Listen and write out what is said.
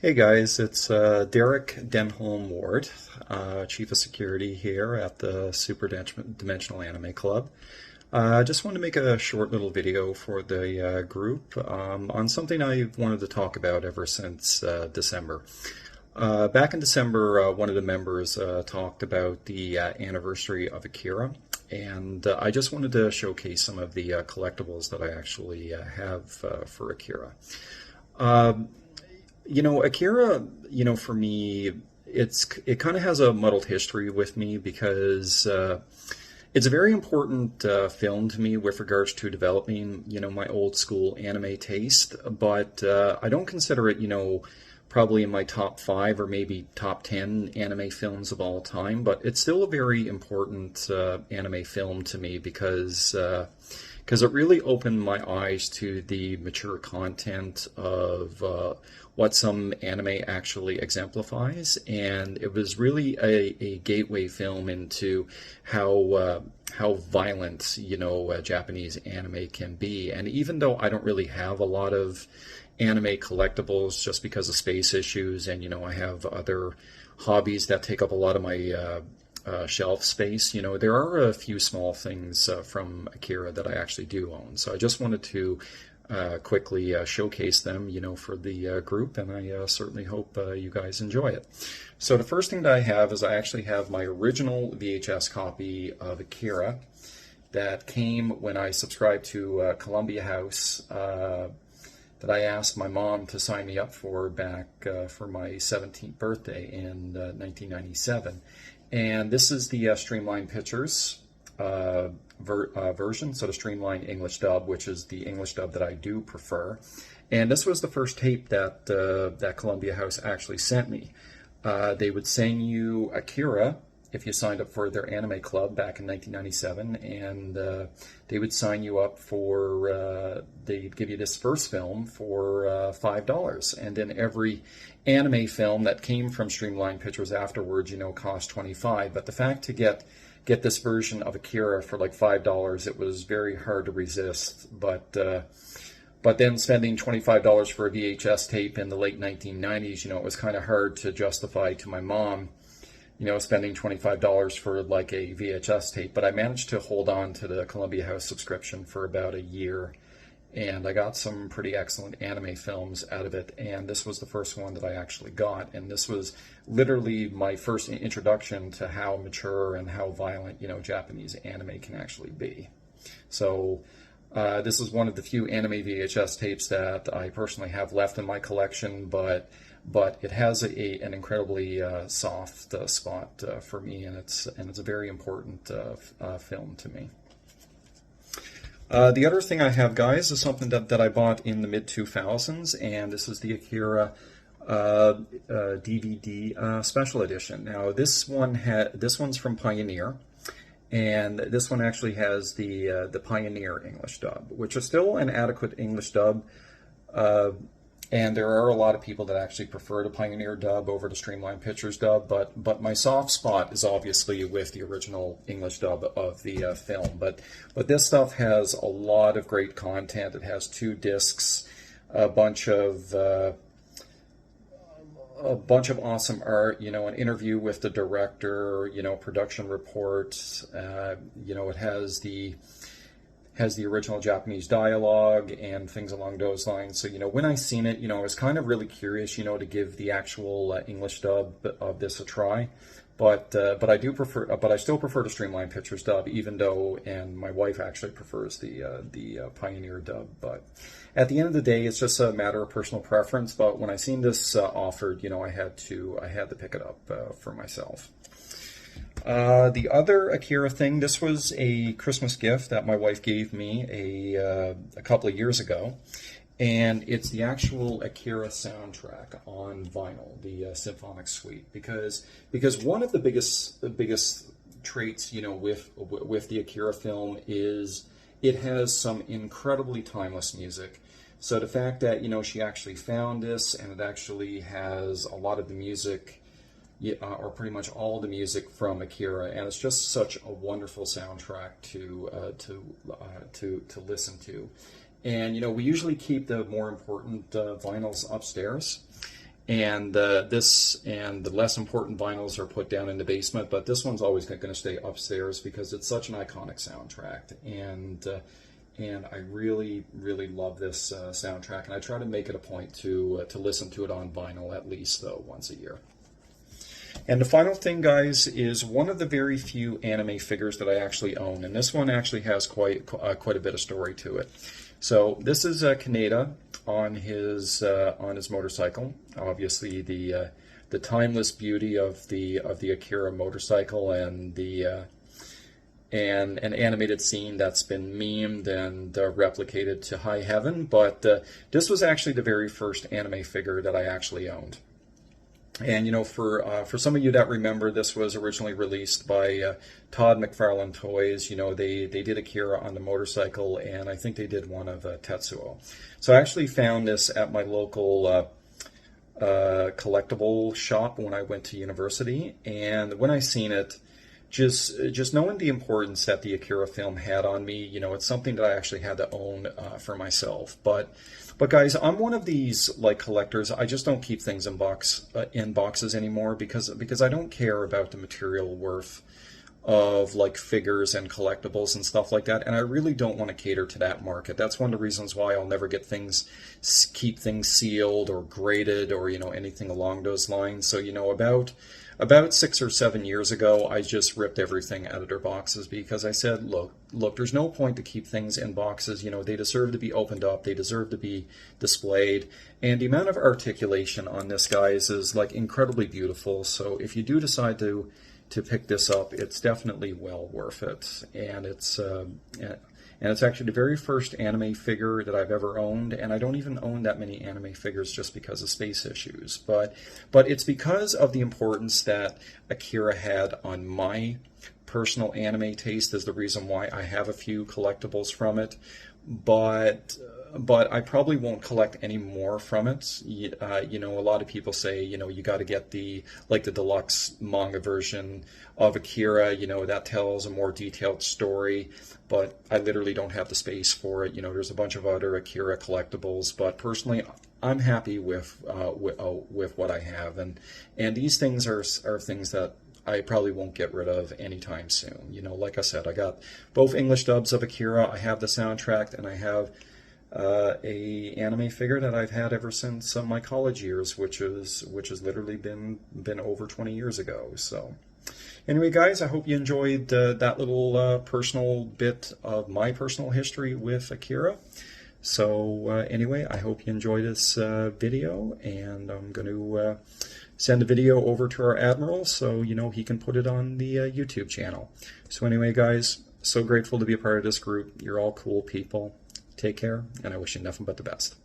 Hey guys, it's Derrick Ward, Chief of Security here at the Dimensional Anime Club. I just wanted to make a short little video for the group on something I've wanted to talk about ever since December. Back in December, one of the members talked about the anniversary of Akira, and I just wanted to showcase some of the collectibles that I actually have for Akira. Akira, for me, it kind of has a muddled history with me because it's a very important film to me with regards to developing, my old school anime taste. But I don't consider it, probably in my top five or maybe top 10 anime films of all time. But it's still a very important anime film to me because it really opened my eyes to the mature content of what some anime actually exemplifies, and it was really a gateway film into how violent Japanese anime can be. And even though I don't really have a lot of anime collectibles just because of space issues, and I have other hobbies that take up a lot of my shelf space. There are a few small things from Akira that I actually do own. So I just wanted to quickly showcase them, for the group, and I certainly hope you guys enjoy it. So the first thing that I have is I actually have my original VHS copy of Akira that came when I subscribed to Columbia House that I asked my mom to sign me up for back for my 17th birthday in 1997. And this is the Streamline Pictures version, so the Streamline English dub, which is the English dub that I do prefer. And this was the first tape that that Columbia House actually sent me. They would sing you Akira if you signed up for their anime club back in 1997, and they would sign you up for, they'd give you this first film for $5. And then every anime film that came from Streamline Pictures afterwards, cost $25. But the fact to get this version of Akira for like $5, it was very hard to resist. But then spending $25 for a VHS tape in the late 1990s, it was kind of hard to justify to my mom, spending $25 for like a VHS tape. But I managed to hold on to the Columbia House subscription for about a year, and I got some pretty excellent anime films out of it. And this was the first one that I actually got, and this was literally my first introduction to how mature and how violent, Japanese anime can actually be. So this is one of the few anime VHS tapes that I personally have left in my collection, but it has an incredibly soft spot for me, and it's a very important film to me. The other thing I have, guys, is something that I bought in the mid-2000s, and this is the Akira DVD special edition. Now, this one's from Pioneer, and this one actually has the Pioneer English dub, which is still an adequate English dub. And there are a lot of people that actually prefer the Pioneer dub over the Streamline Pictures dub, but my soft spot is obviously with the original English dub of the film. But this stuff has a lot of great content. It has 2 discs, a bunch of awesome art, an interview with the director, production reports. It has the original Japanese dialogue and things along those lines. So, when I seen it, I was kind of really curious, to give the actual English dub of this a try. But I still prefer the Streamline Pictures dub, even though, and my wife actually prefers the Pioneer dub. But at the end of the day, it's just a matter of personal preference. But when I seen this offered, I had to pick it up for myself. The other Akira thing, this was a Christmas gift that my wife gave me a couple of years ago, and it's the actual Akira soundtrack on vinyl, the Symphonic Suite, because one of the biggest traits, with the Akira film is it has some incredibly timeless music. So the fact that, she actually found this, and it actually has a lot of the music, or pretty much all the music from Akira, and it's just such a wonderful soundtrack to listen to. And we usually keep the more important vinyls upstairs, And this and the less important vinyls are put down in the basement, but this one's always going to stay upstairs because it's such an iconic soundtrack. And I really, really love this soundtrack, and I try to make it a point to listen to it on vinyl at least, though, once a year. And the final thing, guys, is one of the very few anime figures that I actually own, and this one actually has quite a bit of story to it. So this is Kaneda on his motorcycle. Obviously, the timeless beauty of the Akira motorcycle, and and an animated scene that's been memed and replicated to high heaven. But this was actually the very first anime figure that I actually owned. And, you know, for some of you that remember, this was originally released by Todd McFarlane Toys. You know, they did Akira on the motorcycle, and I think they did one of Tetsuo. So I actually found this at my local collectible shop when I went to university. And when I seen it, just knowing the importance that the Akira film had on me, you know, it's something that I actually had to own for myself. But guys, I'm one of these like collectors. I just don't keep things in boxes anymore because I don't care about the material worth of like figures and collectibles and stuff like that, and I really don't want to cater to that market. That's one of the reasons why I'll never keep things sealed or graded or, you know, anything along those lines. So, you know, about 6 or 7 years ago, I just ripped everything out of their boxes because I said, look, there's no point to keep things in boxes. You know, they deserve to be opened up. They deserve to be displayed. And the amount of articulation on this, guys, is like incredibly beautiful. So if you do decide to pick this up, it's definitely well worth it. And it's actually the very first anime figure that I've ever owned, and I don't even own that many anime figures just because of space issues. But it's because of the importance that Akira had on my personal anime taste is the reason why I have a few collectibles from it. But I probably won't collect any more from it. You know, a lot of people say, you know, you got to get the deluxe manga version of Akira. You know, that tells a more detailed story. But I literally don't have the space for it. You know, there's a bunch of other Akira collectibles. But personally, I'm happy with what I have. And these things are things that I probably won't get rid of anytime soon. You know, like I said, I got both English dubs of Akira. I have the soundtrack, and I have a anime figure that I've had ever since my college years, which has literally been over 20 years ago. So anyway, guys, I hope you enjoyed that little personal bit of my personal history with Akira. So anyway, I hope you enjoyed this video, and I'm going to send a video over to our Admiral so, you know, he can put it on the YouTube channel. So anyway, guys, so grateful to be a part of this group. You're all cool people. Take care, and I wish you nothing but the best.